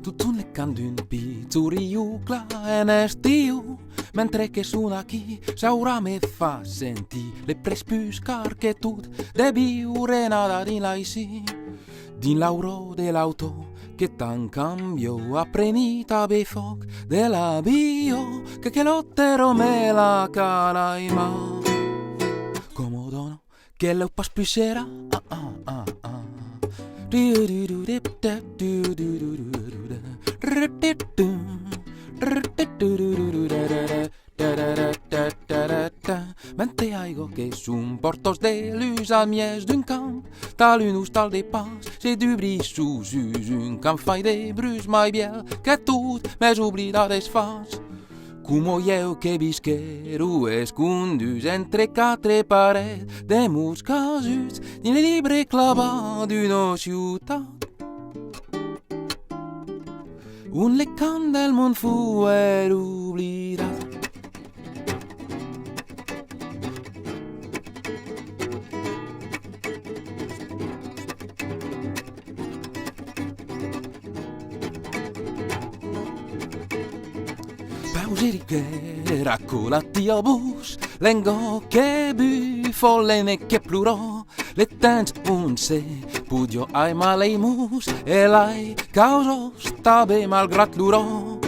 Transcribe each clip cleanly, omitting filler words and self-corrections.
Tutto le canto un pizzuriucla e nestiu, mentre che suona chi saura me fa senti le prespuscar che tut de biure nada din la isi, din l'auro dell'auto che tan cambio apprenita bei foc della bio che lottero me la calaima comodono che lo pas pusera Mente aigo que sun portos de luz al mies d'un camp, tal un hostal de pas, c'est du bris sous un camp fai de brus mai biel que tot mes oblidades fas. Como eu que visquero escondus entre quatre parets de meus casuts din le libre clavat d'una ciutat. Un le camp del món fuer oblidat. Pauseriche raccolati a bus, lengo che bu, follene che plurò, le tens un se, pudio ai maleimus, e l'ai causo stabe malgrat l'urò.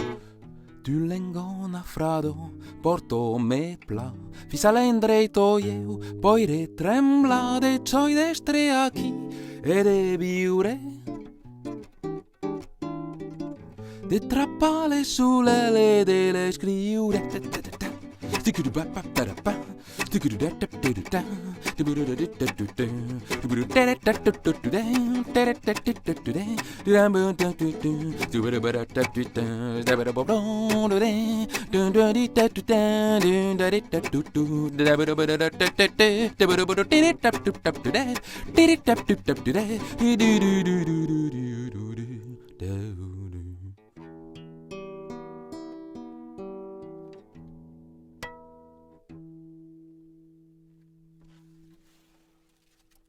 Tu lengo nafrado, porto me pla, fisa l'endreito eu, poi retrembla de cioi destre aquí, e de biure. De trappale sulle le delle scriure